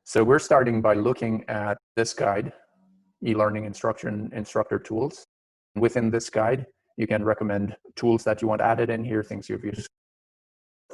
So we're starting by looking at this guide, e-learning instruction instructor tools. Within this guide, you can recommend tools that you want added in here, things you've used.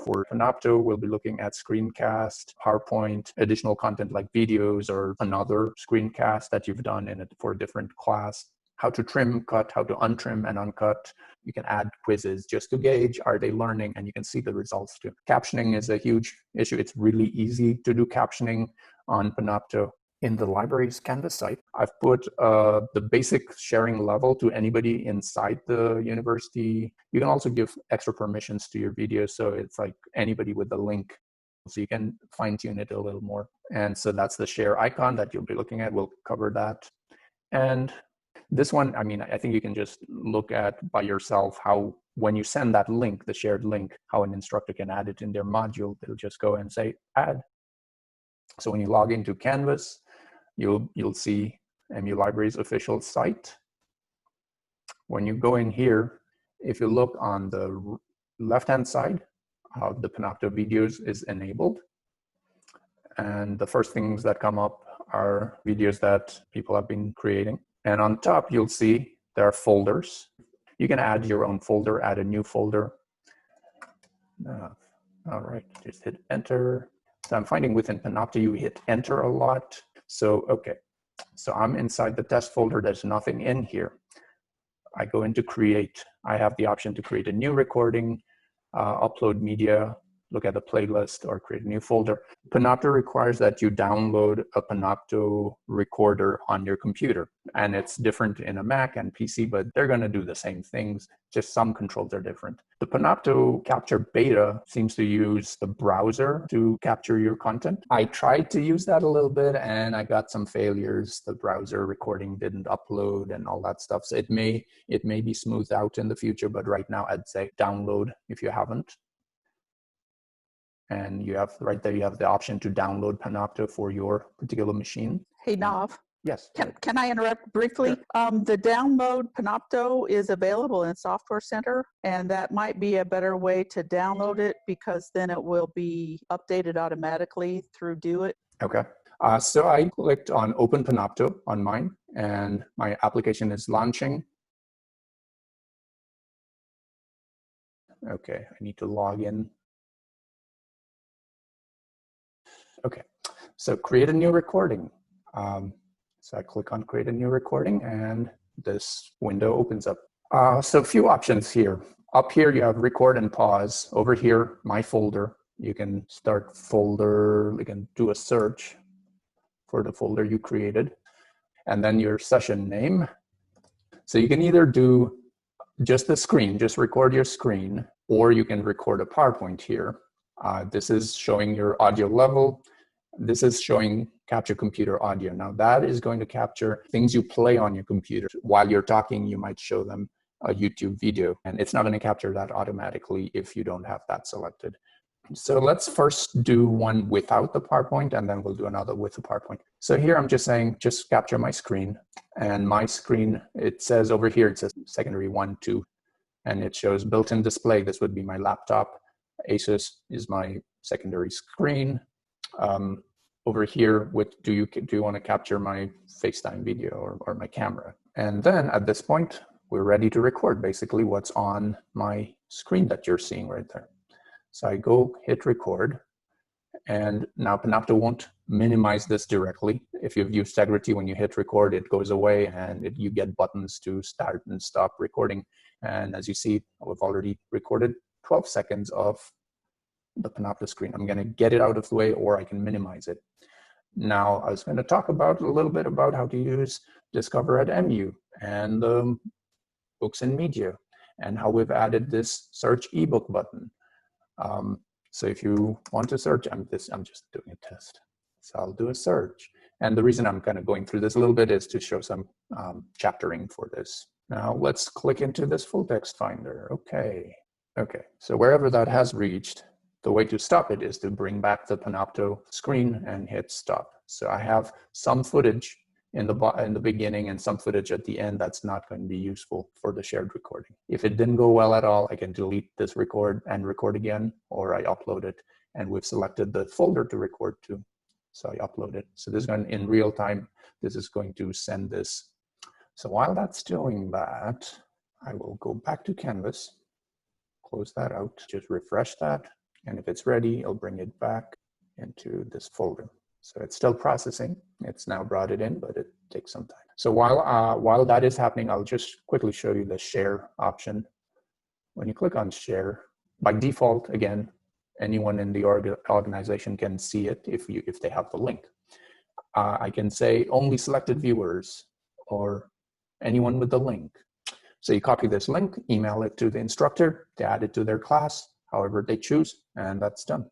For Panopto, we'll be looking at screencast, PowerPoint, additional content like videos or another screencast that you've done in it for a different class. How to trim, cut, how to untrim and uncut. You can add quizzes just to gauge, are they learning? And you can see the results too. Captioning is a huge issue. It's really easy to do captioning on Panopto. In the library's Canvas site, I've put the basic sharing level to anybody inside the university. You can also give extra permissions to your video, so it's like anybody with the link. So you can fine tune it a little more. And so that's the share icon that you'll be looking at. We'll cover that. And this one, I mean, I think you can just look at by yourself how when you send that link, the shared link, how an instructor can add it in their module. They'll just go and say add. So when you log into Canvas, you'll see MU Library's official site. When you go in here, if you look on the left-hand side, the Panopto videos is enabled. And the first things that come up are videos that people have been creating. And on top, you'll see there are folders. You can add your own folder, add a new folder. All right, just hit enter. So I'm finding within Panopto, you hit enter a lot. So, okay, so I'm inside the test folder. There's nothing in here. I go into create. I have the option to create a new recording, upload media, look at the playlist, or create a new folder. Panopto requires that you download a Panopto recorder on your computer. And it's different in a Mac and PC, but they're going to do the same things, just some controls are different. The Panopto Capture Beta seems to use the browser to capture your content. I tried to use that a little bit, and I got some failures. The browser recording didn't upload and all that stuff. So it may be smoothed out in the future, but right now I'd say download if you haven't. And you have right there, you have the option to download Panopto for your particular machine. Hey, Nav. Yes. Can I interrupt briefly? Sure. The download Panopto is available in Software Center, and that might be a better way to download it because then it will be updated automatically through Do It. Okay. So I clicked on Open Panopto on mine, and my application is launching. Okay, I need to log in. Okay, so create a new recording. So I click on create a new recording and this window opens up. So a few options here. Up here you have record and pause. Over here, my folder. You can start folder, you can do a search for the folder you created. And then your session name. So you can either do just the screen, just record your screen, or you can record a PowerPoint here. This is showing your audio level. This is showing capture computer audio. Now that is going to capture things you play on your computer. While you're talking, you might show them a YouTube video, and it's not going to capture that automatically if you don't have that selected. So let's first do one without the PowerPoint, and then we'll do another with the PowerPoint. So here I'm just saying, just capture my screen. And my screen, it says over here, it says secondary 1, 2, and it shows built-in display. This would be my laptop. Asus is my secondary screen. Over here, do you want to capture my FaceTime video or my camera? And then at this point, we're ready to record basically what's on my screen that you're seeing right there. So I go hit record, and now Panopto won't minimize this directly. If you've used Tegrity, when you hit record, it goes away and you get buttons to start and stop recording. And as you see, we've already recorded 12 seconds of the Panopto screen. I'm going to get it out of the way, or I can minimize it. Now, I was going to talk a little bit about how to use Discover at MU and books and media, and how we've added this search ebook button. So if you want to search, I'm just doing a test. So I'll do a search. And the reason I'm kind of going through this a little bit is to show some chaptering for this. Now let's click into this full text finder. Okay. So wherever that has reached, the way to stop it is to bring back the Panopto screen and hit stop. So I have some footage in the beginning and some footage at the end that's not going to be useful for the shared recording. If it didn't go well at all, I can delete this record and record again, or I upload it, and we've selected the folder to record to. So I upload it. So this is going in real time. This is going to send this. So while that's doing that, I will go back to Canvas, close that out, just refresh that. And if it's ready, I'll bring it back into this folder. So it's still processing. It's now brought it in, but it takes some time. So while that is happening, I'll just quickly show you the share option. When you click on share, by default, again, anyone in the organization can see it if they have the link. I can say only selected viewers or anyone with the link. So you copy this link, email it to the instructor, they add it to their class, however they choose, and that's done.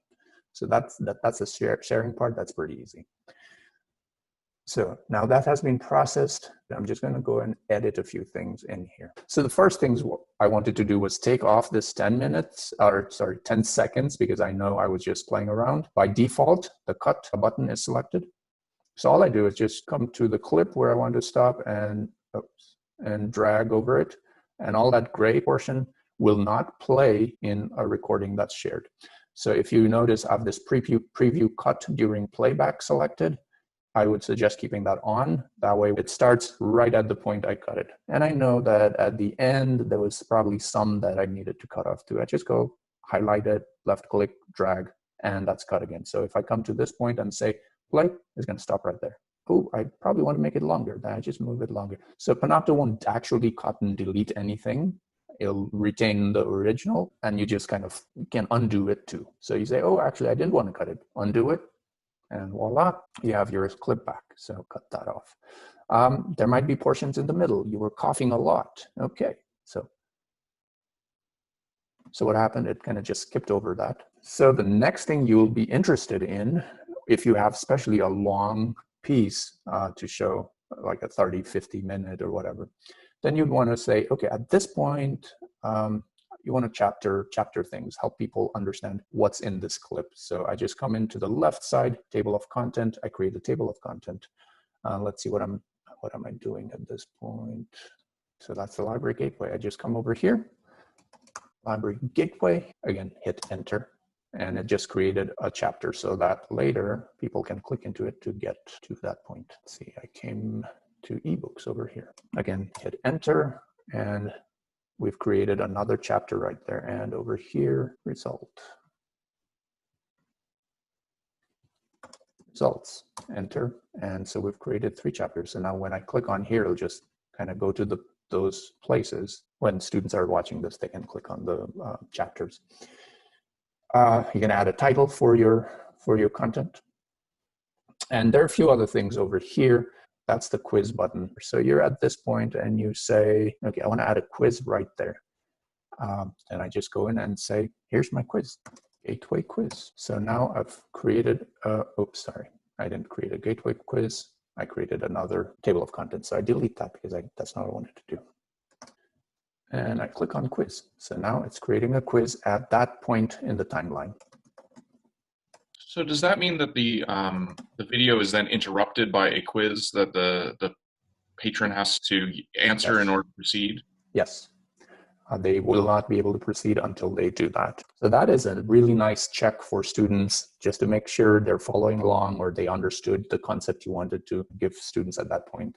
So that's the sharing part. That's pretty easy. So now that has been processed, I'm just going to go and edit a few things in here. So the first things I wanted to do was take off this 10 seconds, because I know I was just playing around. By default, the cut button is selected. So all I do is just come to the clip where I want to stop and drag over it. And all that gray portion will not play in a recording that's shared. So if you notice I have this preview cut during playback selected, I would suggest keeping that on. That way it starts right at the point I cut it. And I know that at the end, there was probably some that I needed to cut off too. I just go highlight it, left click, drag, and that's cut again. So if I come to this point and say play, it's going to stop right there. Oh, I probably want to make it longer. Then I just move it longer. So Panopto won't actually cut and delete anything. It'll retain the original, and you just kind of can undo it too. So you say, oh, actually, I didn't want to cut it. Undo it. And voila, you have your clip back. So cut that off. There might be portions in the middle. You were coughing a lot. Okay, so what happened? It kind of just skipped over that. So the next thing you'll be interested in, if you have especially a long piece to show, like a 30, 50 minute or whatever, then you'd want to say, okay, at this point, you want to chapter things, help people understand what's in this clip. So I just come into the left side, table of content. I create a table of content. Let's see what am I doing at this point. So that's the library gateway. I just come over here, library gateway, again, hit enter, and it just created a chapter so that later people can click into it to get to that point. Let's see, I came to ebooks over here. Again, hit enter, and we've created another chapter right there. And over here, results, enter. And so we've created 3 chapters. So now when I click on here, it'll just kind of go to those places. When students are watching this, they can click on the chapters. You can add a title for your content. And there are a few other things over here. That's the quiz button. So you're at this point and you say, okay, I want to add a quiz right there. And I just go in and say, here's my quiz, gateway quiz. So now I've created, oops, sorry, I didn't create a gateway quiz. I created another table of contents. So I delete that because that's not what I wanted to do. And I click on quiz. So now it's creating a quiz at that point in the timeline. So does that mean that the video is then interrupted by a quiz that the patron has to answer Yes. in order to proceed? Yes. They will not be able to proceed until they do that. So that is a really nice check for students, just to make sure they're following along or they understood the concept you wanted to give students at that point.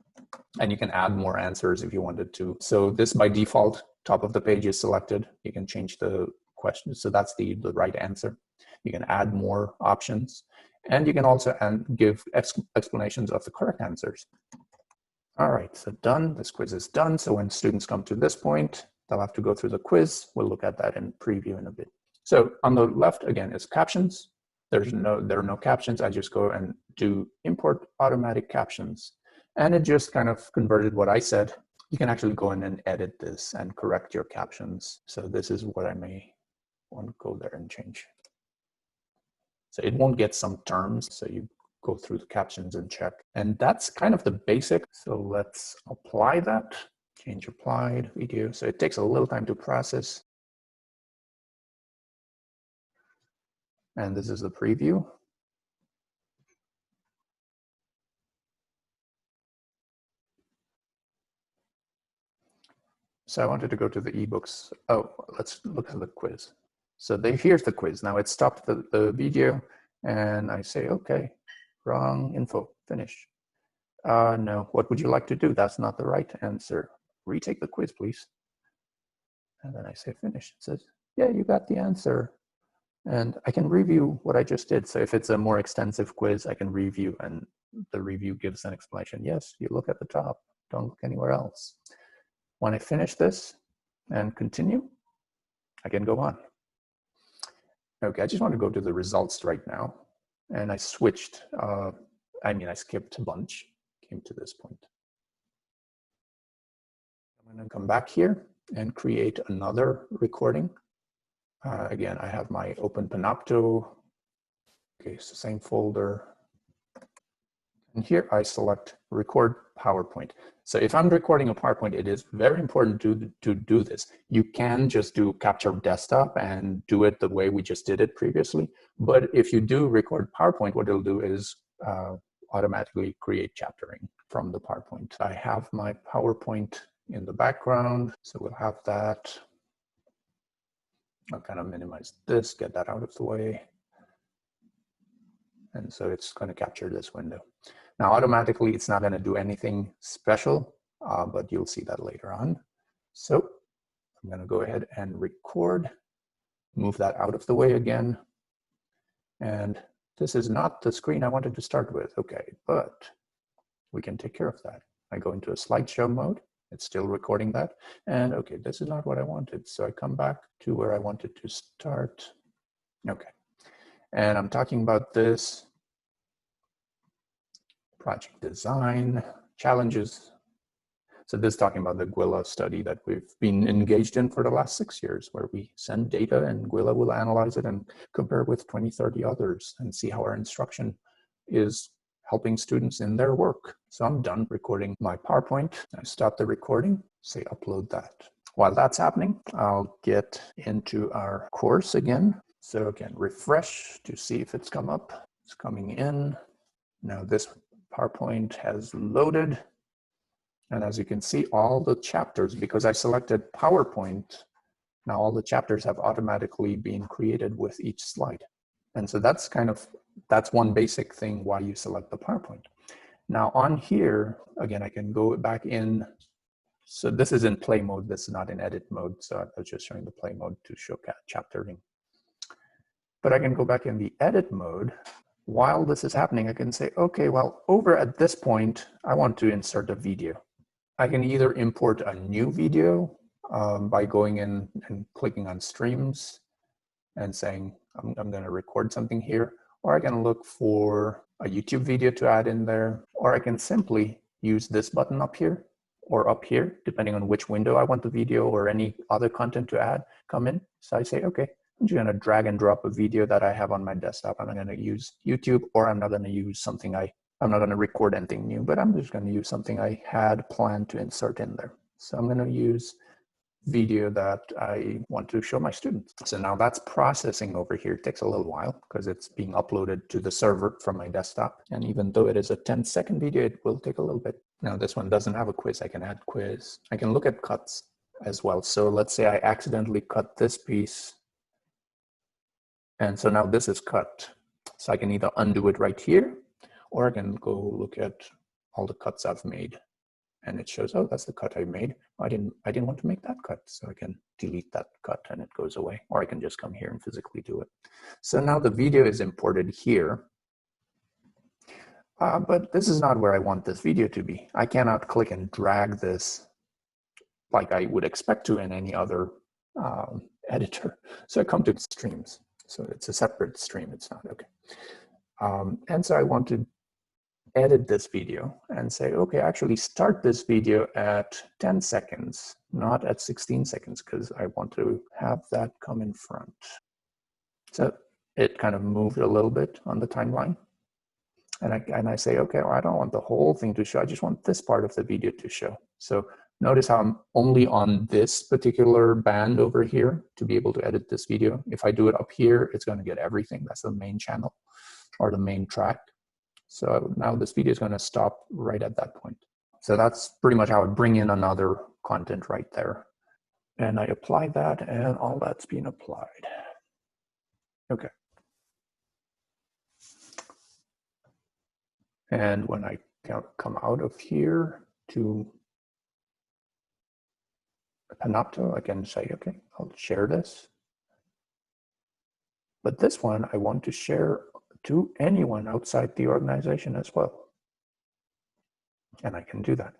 And you can add more answers if you wanted to. So this by default, top of the page is selected. You can change the question. So that's the right answer. You can add more options. And you can also give explanations of the correct answers. All right, so done. This quiz is done. So when students come to this point, they'll have to go through the quiz. We'll look at that in preview in a bit. So on the left, again, is captions. There are no captions. I just go and do import automatic captions. And it just kind of converted what I said. You can actually go in and edit this and correct your captions. So this is what I may want to go there and change. So it won't get some terms. So you go through the captions and check. And that's kind of the basic. So let's apply that. Change applied video. So it takes a little time to process. And this is the preview. So I wanted to go to the ebooks. Oh, let's look at the quiz. So here's the quiz. Now it stopped the video and I say, okay, Wrong info. Finish. No. What would you like to do? That's not the right answer. Retake the quiz, please. And then I say finish. It says, yeah, you got the answer. And I can review what I just did. So if it's a more extensive quiz, I can review, and the review gives an explanation. Yes, you look at the top. Don't look anywhere else. When I finish this and continue, I can go on. Okay, I just want to go to the results right now. And I switched, I skipped a bunch, came to this point. I'm going to come back here and create another recording. Again, I have my open Panopto. Okay, it's the same folder. And here I select record PowerPoint. So if I'm recording a PowerPoint, it is very important to do this. You can just do capture desktop and do it the way we just did it previously. But if you do record PowerPoint, what it'll do is automatically create chaptering from the PowerPoint. I have my PowerPoint in the background, so we'll have that. I'll kind of minimize this, get that out of the way. And so it's going to capture this window. Now, automatically, it's not going to do anything special, but you'll see that later on. So I'm going to go ahead and record, move that out of the way again. And this is not the screen I wanted to start with. Okay, but we can take care of that. I go into a slideshow mode. It's still recording that. And okay, this is not what I wanted. So I come back to where I wanted to start. Okay. And I'm talking about this project design challenges. So this is talking about the Gwilla study that we've been engaged in for the last 6 years, where we send data and Gwilla will analyze it and compare with 20, 30 others and see how our instruction is helping students in their work. So I'm done recording my PowerPoint. I stop the recording, say upload that. While that's happening, I'll get into our course again. So again, refresh to see if it's come up. It's coming in. Now this PowerPoint has loaded. And as you can see, all the chapters, because I selected PowerPoint, now all the chapters have automatically been created with each slide. And so that's one basic thing why you select the PowerPoint. Now on here, again, I can go back in. So this is in play mode. This is not in edit mode. So I was just showing the play mode to show chaptering. But I can go back in the edit mode. While this is happening, I can say, okay, well, over at this point, I want to insert a video. I can either import a new video by going in and clicking on streams and saying, I'm going to record something here, or I can look for a YouTube video to add in there, or I can simply use this button up here or up here, depending on which window I want the video or any other content to add come in. So I say, okay, I'm just going to drag and drop a video that I have on my desktop. I'm not going to use YouTube, or I'm not going to use something I'm not going to record anything new, but I'm just going to use something I had planned to insert in there. So I'm going to use video that I want to show my students. So now that's processing over here. It takes a little while because it's being uploaded to the server from my desktop. And even though it is a 10-second video, it will take a little bit. Now this one doesn't have a quiz. I can add quiz. I can look at cuts as well. So let's say I accidentally cut this piece. And so now this is cut. So I can either undo it right here, or I can go look at all the cuts I've made. And it shows, oh, that's the cut I made. I didn't want to make that cut, so I can delete that cut and it goes away. Or I can just come here and physically do it. So now the video is imported here. But this is not where I want this video to be. I cannot click and drag this like I would expect to in any other editor. So I come to streams. So it's a separate stream. It's not okay. And so I want to edit this video and say, okay, actually start this video at 10 seconds, not at 16 seconds, because I want to have that come in front. So it kind of moved a little bit on the timeline. And I say, okay, well, I don't want the whole thing to show. I just want this part of the video to show. So notice how I'm only on this particular band over here to be able to edit this video. If I do it up here, it's going to get everything. That's the main channel or the main track. So now this video is going to stop right at that point. So that's pretty much how I bring in another content right there. And I apply that, and all that's being applied. Okay. And when I come out of here to Panopto, I can say, okay, I'll share this. But this one, I want to share to anyone outside the organization as well. And I can do that.